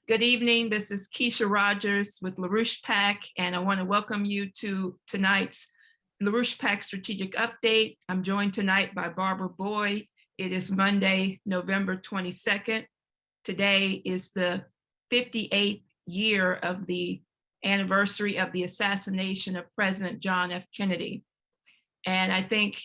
Good evening. This is Keisha Rogers with LaRouche PAC, and I want to welcome you to tonight's LaRouche PAC Strategic Update. I'm joined tonight by Barbara Boyd. It is Monday, November 22nd. Today is the 58th year of the anniversary of the assassination of President John F. Kennedy. And I think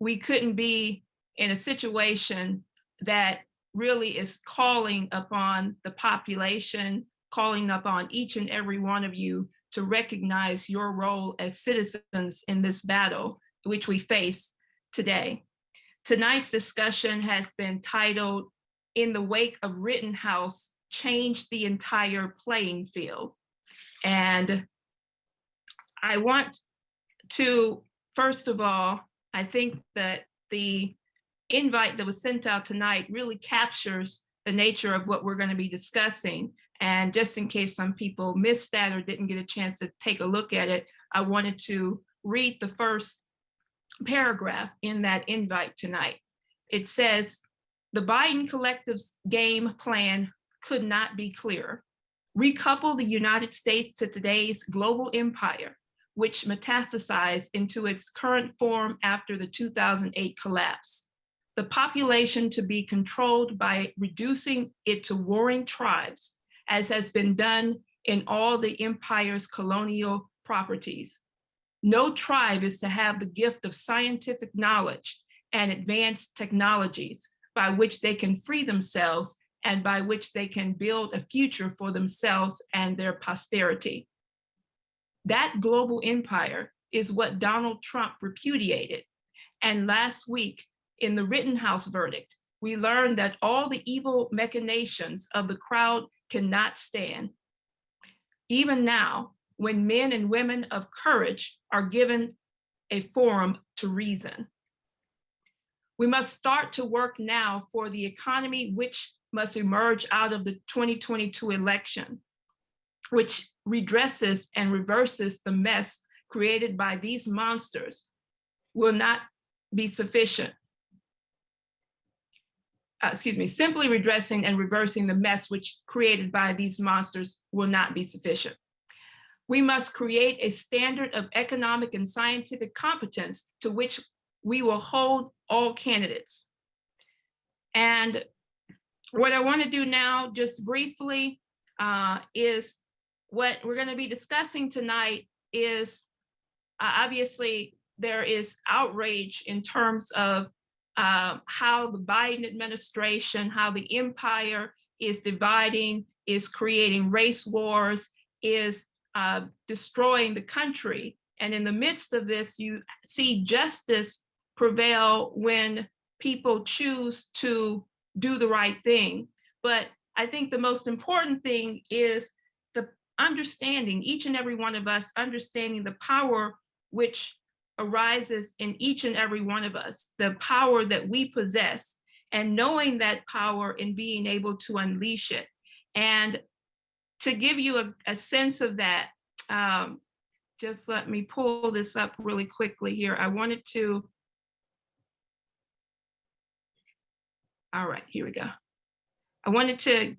we couldn't be in a situation that really is calling upon the population, calling upon each and every one of you to recognize your role as citizens in this battle which we face today. Tonight's discussion has been titled, "In the Wake of Rittenhouse, Change the Entire Playing Field." And I want to, first of all, I think that the invite that was sent out tonight really captures the nature of what we're going to be discussing. And just in case some people missed that or didn't get a chance to take a look at it, I wanted to read the first paragraph in that invite tonight. It says, "The Biden collective's game plan could not be clearer. Recouple the United States to today's global empire, which metastasized into its current form after the 2008 collapse. The population to be controlled by reducing it to warring tribes, as has been done in all the empire's colonial properties. No tribe is to have the gift of scientific knowledge and advanced technologies by which they can free themselves and by which they can build a future for themselves and their posterity. That global empire is what Donald Trump repudiated. And last week, in the Rittenhouse verdict, we learned that all the evil machinations of the crowd cannot stand. Even now, when men and women of courage are given a forum to reason. We must start to work now for the economy which must emerge out of the 2022 election, which redresses and reverses the mess created by these monsters will not be sufficient. Simply redressing and reversing the mess which created by these monsters will not be sufficient. We must create a standard of economic and scientific competence to which we will hold all candidates." And what I want to do now, just briefly, is what we're going to be discussing tonight is obviously there is outrage in terms of how the Biden administration, how the empire is dividing, is creating race wars, is destroying the country. And in the midst of this, you see justice prevail when people choose to do the right thing. But I think the most important thing is the understanding, each and every one of us understanding the power which arises in each and every one of us, the power that we possess, and knowing that power and being able to unleash it. And to give you a sense of that, just let me pull this up really quickly here. I wanted to, all right, here we go. I wanted to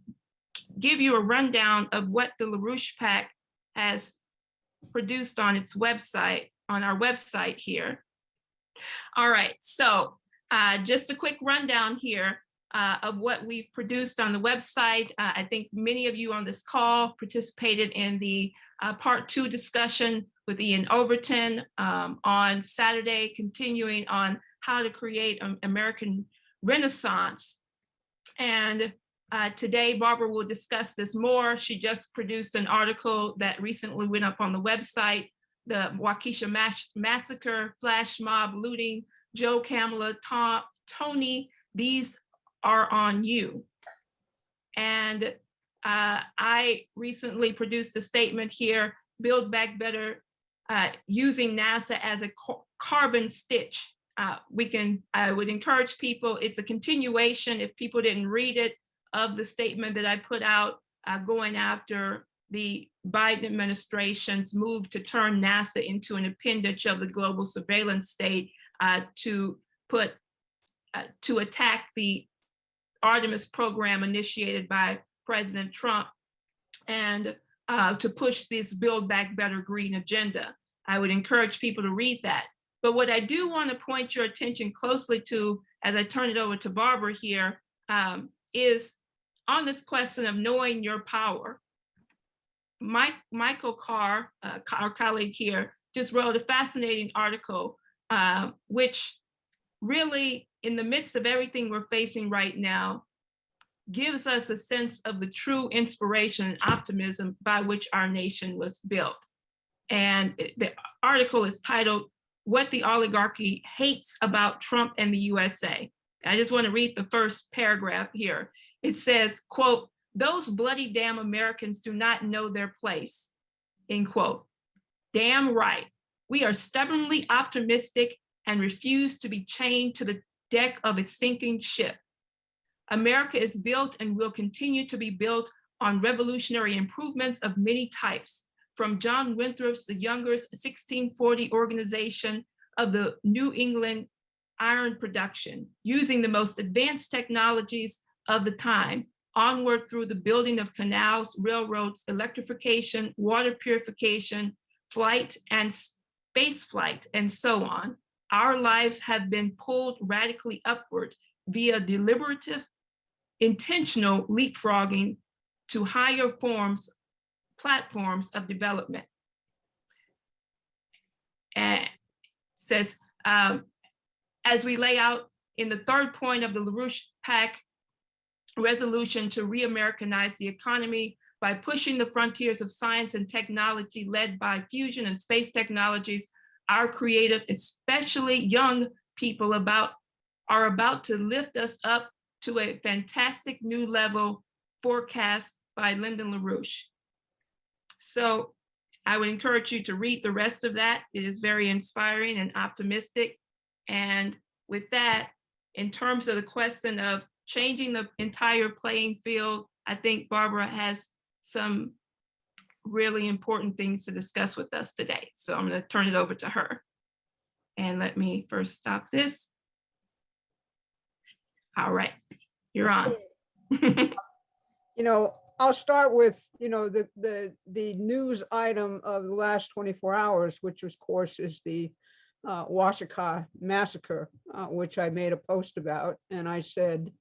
give you a rundown of what the LaRouche PAC has produced on its website, on our website here. All right, so just a quick rundown here of what we've produced on the website. I think many of you on this call participated in the part 2 discussion with Ian Overton on Saturday, continuing on how to create an American Renaissance. And today, Barbara will discuss this more. She just produced an article that recently went up on the website, the Waukesha Massacre, Flash Mob Looting, Joe, Kamala, Tony, these are on you. And I recently produced a statement here, Build Back Better, using NASA as a carbon stitch. I would encourage people, it's a continuation, if people didn't read it, of the statement that I put out going after the Biden administration's move to turn NASA into an appendage of the global surveillance state to attack the Artemis program initiated by President Trump and to push this Build Back Better green agenda. I would encourage people to read that. But what I do want to point your attention closely to, as I turn it over to Barbara here, is on this question of knowing your power. Michael Carr, our colleague here, just wrote a fascinating article, which really, in the midst of everything we're facing right now, gives us a sense of the true inspiration and optimism by which our nation was built. And the article is titled, "What the Oligarchy Hates About Trump and the USA." I just want to read the first paragraph here. It says, quote, "Those bloody damn Americans do not know their place," end quote. Damn right. We are stubbornly optimistic and refuse to be chained to the deck of a sinking ship. America is built and will continue to be built on revolutionary improvements of many types, from John Winthrop's the Younger's 1640 organization of the New England iron production, using the most advanced technologies of the time, onward through the building of canals, railroads, electrification, water purification, flight and space flight, and so on. Our lives have been pulled radically upward via deliberative, intentional leapfrogging to higher platforms of development. And says, as we lay out in the third point of the LaRouche PAC resolution to re-Americanize the economy by pushing the frontiers of science and technology led by fusion and space technologies, our creative, especially young people are about to lift us up to a fantastic new level forecast by Lyndon LaRouche. So I would encourage you to read the rest of that. It is very inspiring and optimistic. And with that, in terms of the question of changing the entire playing field, I think Barbara has some really important things to discuss with us today. So I'm going to turn it over to her. And let me first stop this. All right, you're on. I'll start with, the news item of the last 24 hours, which of course is the Washita massacre, which I made a post about. And I said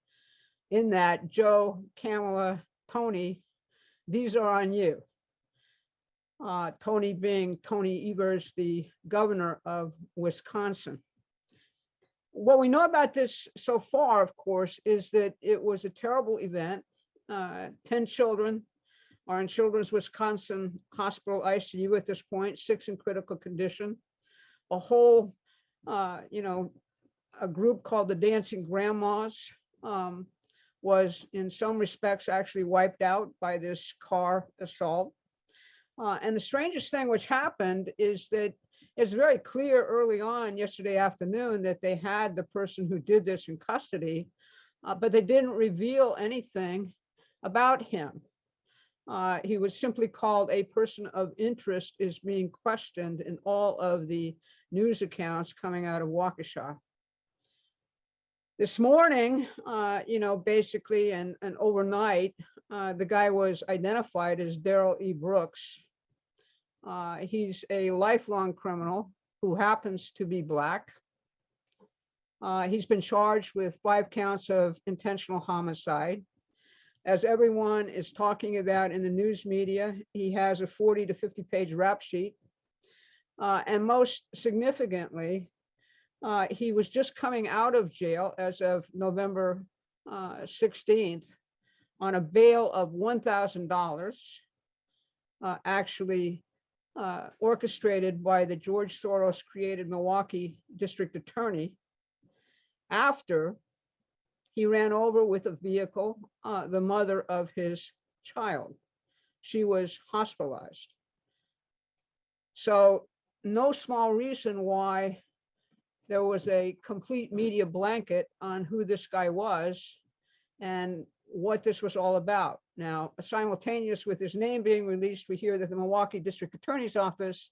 in that, Joe, Kamala, Tony, these are on you. Tony being Tony Evers, the governor of Wisconsin. What we know about this so far, of course, is that it was a terrible event. 10 children are in Children's Wisconsin Hospital ICU at this point, 6 in critical condition. A whole, a group called the Dancing Grandmas was in some respects actually wiped out by this car assault. And the strangest thing which happened is that it's very clear early on yesterday afternoon that they had the person who did this in custody, but they didn't reveal anything about him. He was simply called a person of interest, is being questioned in all of the news accounts coming out of Waukesha. This morning, basically, and overnight, the guy was identified as Darrell E. Brooks. He's a lifelong criminal who happens to be Black. He's been charged with 5 counts of intentional homicide. As everyone is talking about in the news media, he has a 40 to 50 page rap sheet. And most significantly, he was just coming out of jail as of November 16th on a bail of $1,000, actually orchestrated by the George Soros created Milwaukee district attorney, after he ran over with a vehicle the mother of his child. She was hospitalized. So no small reason why there was a complete media blanket on who this guy was and what this was all about. Now, simultaneous with his name being released, we hear that the Milwaukee District Attorney's Office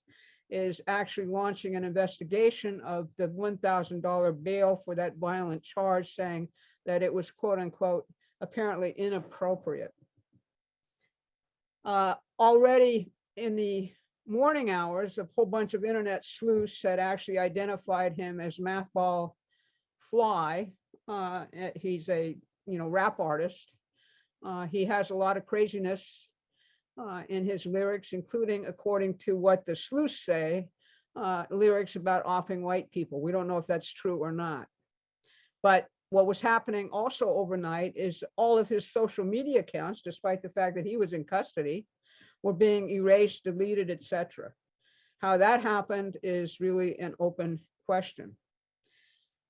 is actually launching an investigation of the $1,000 bail for that violent charge, saying that it was, quote unquote, apparently inappropriate. Already in the morning hours, a whole bunch of internet sleuths had actually identified him as Mathball Fly. He's a rap artist. He has a lot of craziness in his lyrics, including, according to what the sleuths say, lyrics about offing white people. We don't know if that's true or not. But what was happening also overnight is all of his social media accounts, despite the fact that he was in custody, were being erased, deleted, etc. How that happened is really an open question.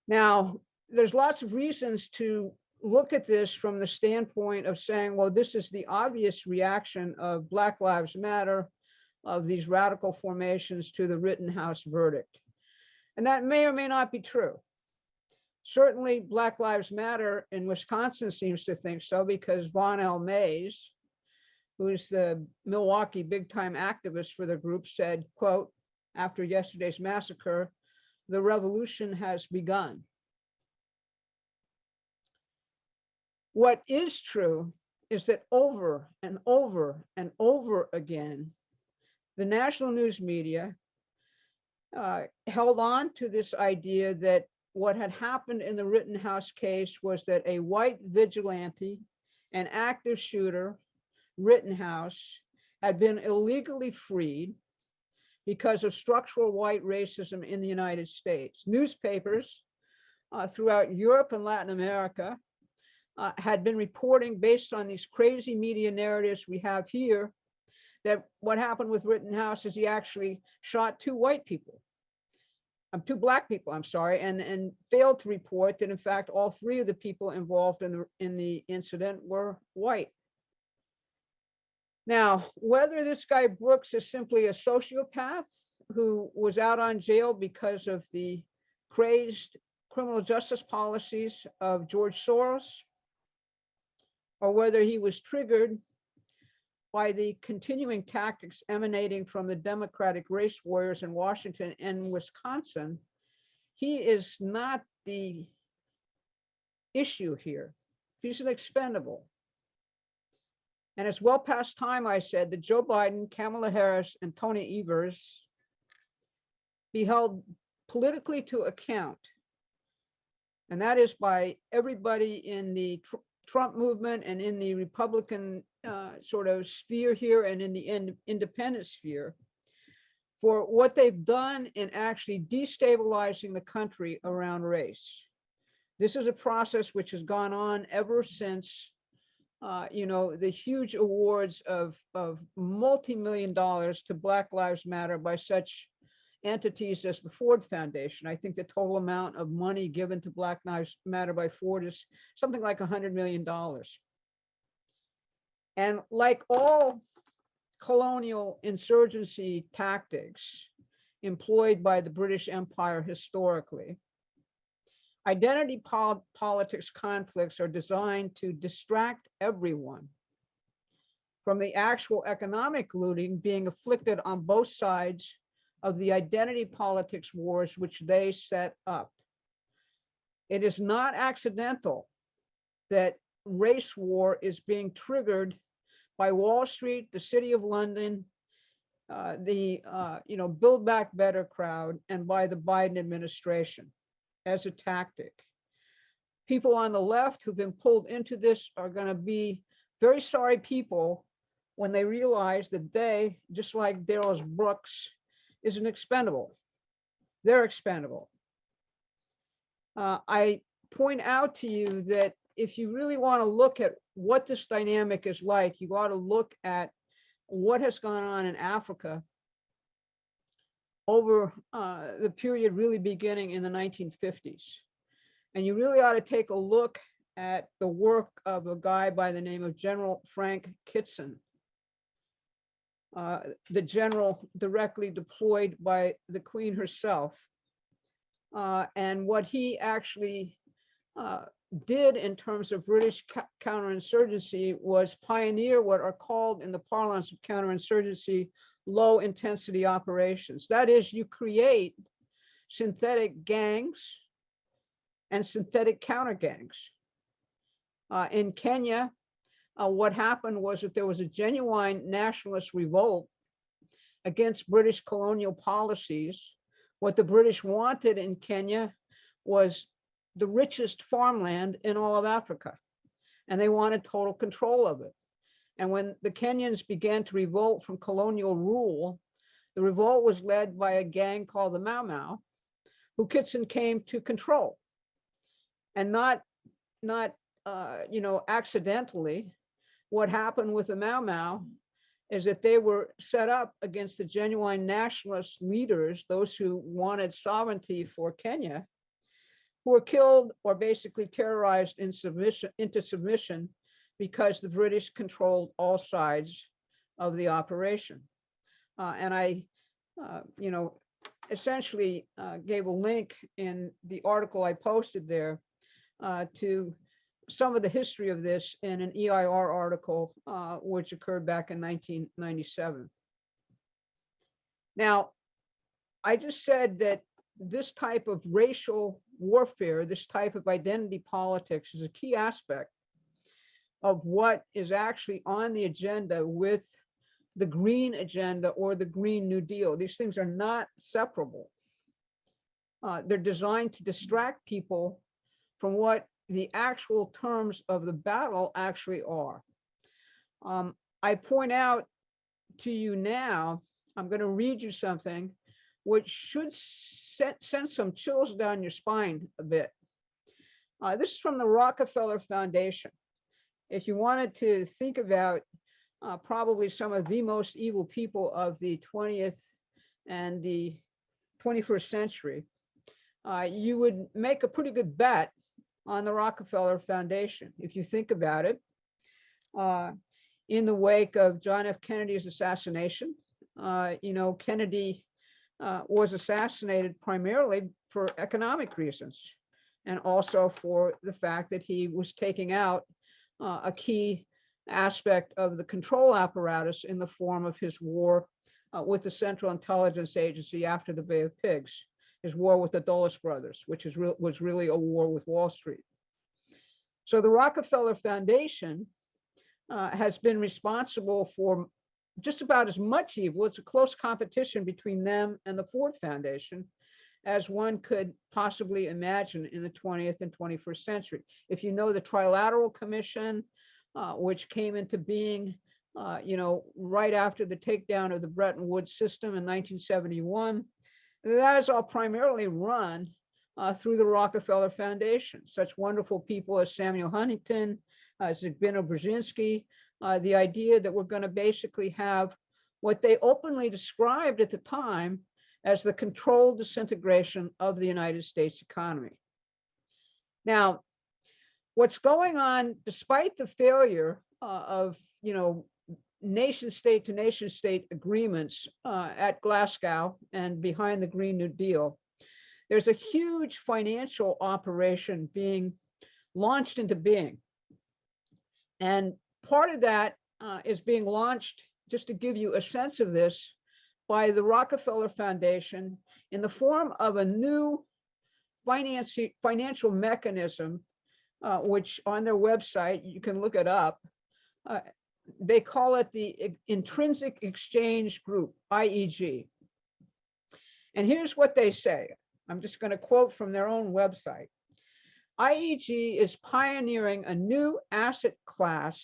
Now, there's lots of reasons to look at this from the standpoint of saying, well, this is the obvious reaction of Black Lives Matter, of these radical formations to the Rittenhouse verdict. And that may or may not be true. Certainly, Black Lives Matter in Wisconsin seems to think so, because Vaughn L. Mays, who's the Milwaukee big-time activist for the group, said, quote, after yesterday's massacre, the revolution has begun. What is true is that over and over and over again, the national news media held on to this idea that what had happened in the Rittenhouse case was that a white vigilante, an active shooter, Rittenhouse, had been illegally freed because of structural white racism in the United States. Newspapers throughout Europe and Latin America had been reporting, based on these crazy media narratives we have here, that what happened with Rittenhouse is he actually shot two black people, I'm sorry, and failed to report that in fact all three of the people involved in the incident were white. Now, whether this guy Brooks is simply a sociopath who was out on jail because of the crazed criminal justice policies of George Soros, or whether he was triggered by the continuing tactics emanating from the Democratic race warriors in Washington and Wisconsin, he is not the issue here. He's an expendable. And it's well past time, I said, that Joe Biden, Kamala Harris, and Tony Evers be held politically to account. And that is by everybody in the Trump movement and in the Republican sort of sphere here and in the independent sphere, for what they've done in actually destabilizing the country around race. This is a process which has gone on ever since the huge awards of multi-million dollars to Black Lives Matter by such entities as the Ford Foundation. I think the total amount of money given to Black Lives Matter by Ford is something like $100 million. And like all colonial insurgency tactics employed by the British Empire historically, identity politics conflicts are designed to distract everyone from the actual economic looting being afflicted on both sides of the identity politics wars which they set up. It is not accidental that race war is being triggered by Wall Street, the City of London, the Build Back Better crowd, and by the Biden administration as a tactic. People on the left who've been pulled into this are going to be very sorry people when they realize that they, just like Darrell Brooks, is an expendable. They're expendable. I point out to you that if you really want to look at what this dynamic is like, you ought to look at what has gone on in Africa over the period really beginning in the 1950s. And you really ought to take a look at the work of a guy by the name of General Frank Kitson, the general directly deployed by the Queen herself. And what he actually did in terms of British counterinsurgency was pioneer what are called in the parlance of counterinsurgency low intensity operations. That is, you create synthetic gangs and synthetic counter gangs. In Kenya, What happened was that there was a genuine nationalist revolt against British colonial policies. What the British wanted in Kenya was the richest farmland in all of Africa, and they wanted total control of it. And when the Kenyans began to revolt from colonial rule, the revolt was led by a gang called the Mau Mau, who Kitson came to control. And not accidentally. What happened with the Mau Mau is that they were set up against the genuine nationalist leaders, those who wanted sovereignty for Kenya, who were killed or basically terrorized into submission because the British controlled all sides of the operation. And I, essentially gave a link in the article I posted there to some of the history of this in an EIR article, which occurred back in 1997. Now, I just said that this type of racial warfare, this type of identity politics is a key aspect of what is actually on the agenda with the green agenda or the Green New Deal. These things are not separable. They're designed to distract people from what the actual terms of the battle actually are. I point out to you now, I'm going to read you something which should send some chills down your spine a bit. This is from the Rockefeller Foundation. If you wanted to think about probably some of the most evil people of the 20th and the 21st century, you would make a pretty good bet on the Rockefeller Foundation. If you think about it, in the wake of John F. Kennedy's assassination, Kennedy was assassinated primarily for economic reasons, and also for the fact that he was taking out a key aspect of the control apparatus in the form of his war with the Central Intelligence Agency after the Bay of Pigs, his war with the Dulles brothers, which was really a war with Wall Street. So the Rockefeller Foundation has been responsible for just about as much evil. It's a close competition between them and the Ford Foundation as one could possibly imagine in the 20th and 21st century. If you know the Trilateral Commission, which came into being right after the takedown of the Bretton Woods system in 1971, that is all primarily run through the Rockefeller Foundation. Such wonderful people as Samuel Huntington, Zbigniew Brzezinski, the idea that we're going to basically have what they openly described at the time as the controlled disintegration of the United States economy. Now, what's going on, despite the failure of nation state to nation state agreements at Glasgow and behind the Green New Deal, there's a huge financial operation being launched into being. And part of that is being launched, just to give you a sense of this, by the Rockefeller Foundation in the form of a new financial mechanism, which on their website, you can look it up. They call it the Intrinsic Exchange Group, IEG. And here's what they say. I'm just going to quote from their own website. IEG is pioneering a new asset class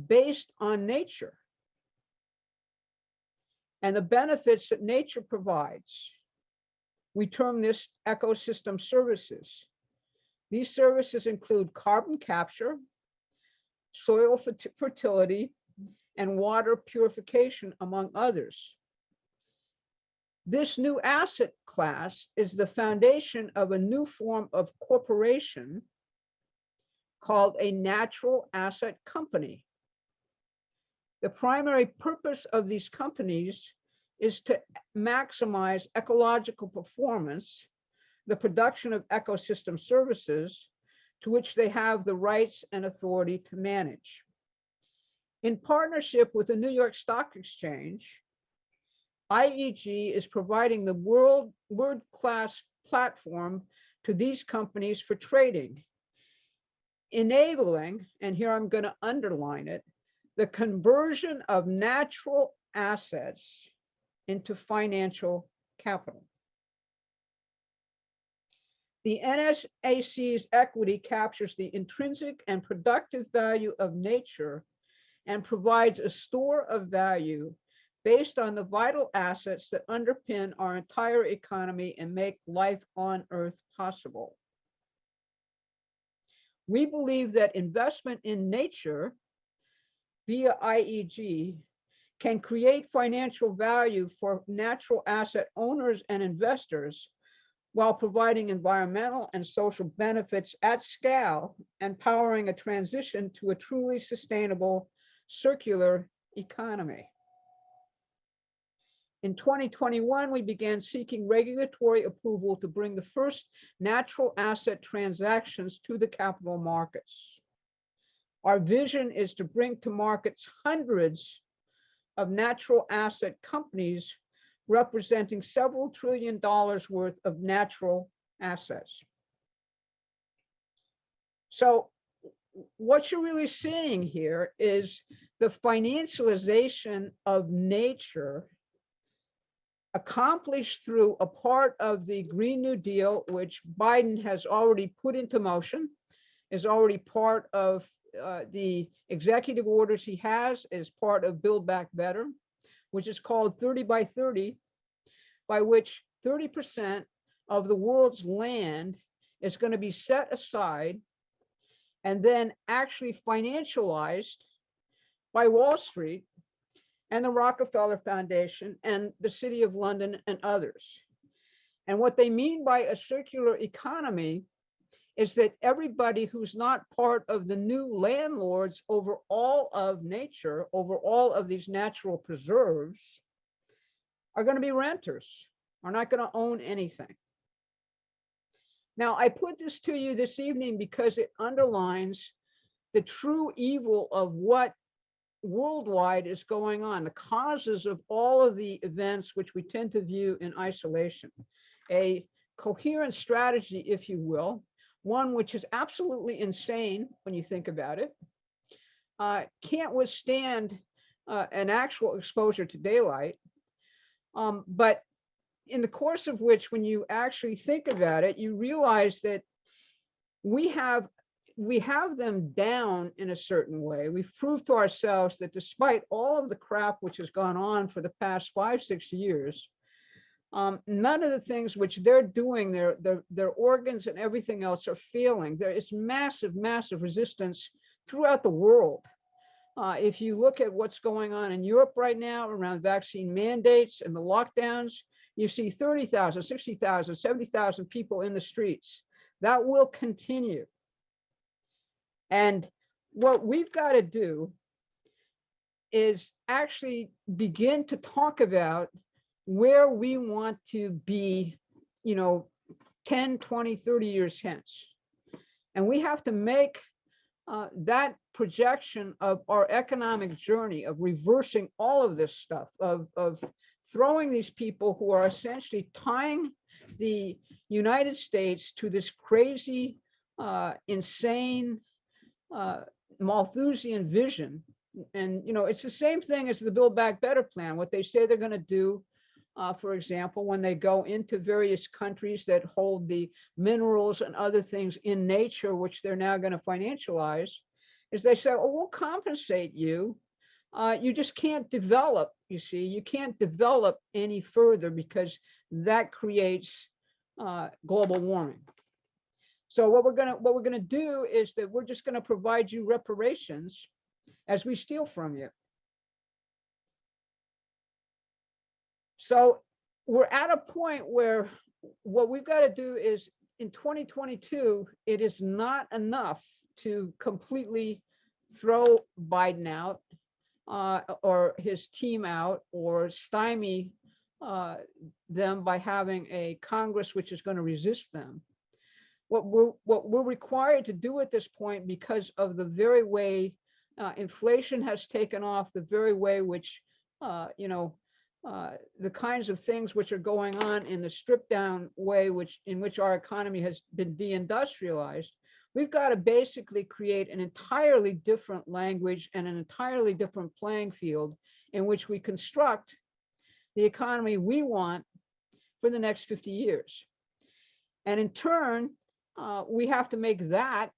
based on nature and the benefits that nature provides. We term this ecosystem services. These services include carbon capture, soil fertility, and water purification, among others. This new asset class is the foundation of a new form of corporation called a natural asset company. The primary purpose of these companies is to maximize ecological performance, the production of ecosystem services to which they have the rights and authority to manage. In partnership with the New York Stock Exchange, IEG is providing the world-class platform to these companies for trading enabling, and here I'm going to underline it, the conversion of natural assets into financial capital. The NSAC's equity captures the intrinsic and productive value of nature and provides a store of value based on the vital assets that underpin our entire economy and make life on Earth possible. We believe that investment in nature via IEG can create financial value for natural asset owners and investors while providing environmental and social benefits at scale and powering a transition to a truly sustainable circular economy. In 2021, we began seeking regulatory approval to bring the first natural asset transactions to the capital markets. Our vision is to bring to markets hundreds of natural asset companies representing several $1 trillion worth of natural assets. So what you're really seeing here is the financialization of nature accomplished through a part of the Green New Deal, which Biden has already put into motion, is already part of the executive orders he has as part of Build Back Better, which is called 30 by 30, by which 30% of the world's land is going to be set aside and then actually financialized by Wall Street and the Rockefeller Foundation and the City of London and others. And what they mean by a circular economy is that everybody who's not part of the new landlords over all of nature, over all of these natural preserves, are going to be renters, are not going to own anything. Now, I put this to you this evening because it underlines the true evil of what worldwide is going on, the causes of all of the events which we tend to view in isolation. A coherent strategy, if you will, one which is absolutely insane when you think about it, can't withstand an actual exposure to daylight, but in the course of which, when you actually think about it, you realize that we have them down in a certain way. We've proved to ourselves that despite all of the crap which has gone on for the past 5-6 years, none of the things which they're doing, their organs and everything else are failing. There is massive resistance throughout the world. If you look at what's going on in Europe right now around vaccine mandates and the lockdowns, you see 30,000, 60,000, 70,000 people in the streets. That will continue. And what we've got to do is actually begin to talk about where we want to be, 10, 20, 30 years hence. And we have to make that projection of our economic journey, of reversing all of this stuff, of throwing these people who are essentially tying the United States to this crazy, insane, Malthusian vision. And, it's the same thing as the Build Back Better plan. What they say they're going to do, for example, when they go into various countries that hold the minerals and other things in nature, which they're now going to financialize, is they say, oh, we'll compensate you. You just can't develop, you see, you can't develop any further because that creates global warming. So what we're gonna do is that we're just gonna provide you reparations as we steal from you. So we're at a point where what we've got to do is in 2022, it is not enough to completely throw Biden out or his team out or stymie them by having a Congress which is going to resist them. What we're required to do at this point, because of the very way inflation has taken off, the very way which the kinds of things which are going on in the stripped down way in which our economy has been deindustrialized, we've got to basically create an entirely different language and an entirely different playing field in which we construct the economy we want for the next 50 years. And in turn, we have to make that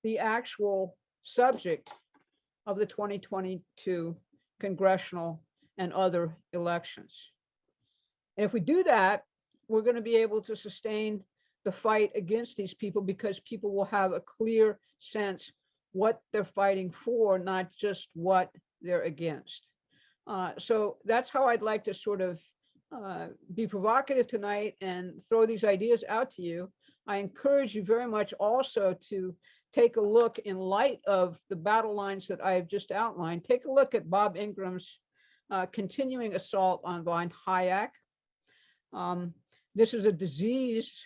the actual subject of the 2022 congressional and other elections. And if we do that, we're going to be able to sustain the fight against these people, because people will have a clear sense what they're fighting for, not just what they're against. So that's how I'd like to sort of be provocative tonight and throw these ideas out to you. I encourage you very much also to take a look, in light of the battle lines that I have just outlined, take a look at Bob Ingram's continuing assault on von Hayek. This is a disease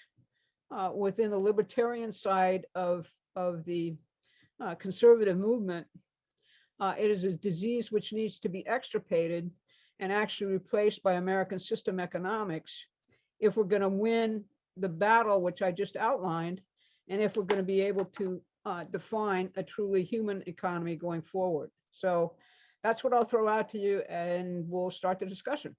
within the libertarian side of the conservative movement. It is a disease which needs to be extirpated and actually replaced by American system economics if we're going to win the battle which I just outlined, and if we're going to be able to define a truly human economy going forward. So that's what I'll throw out to you, and we'll start the discussion.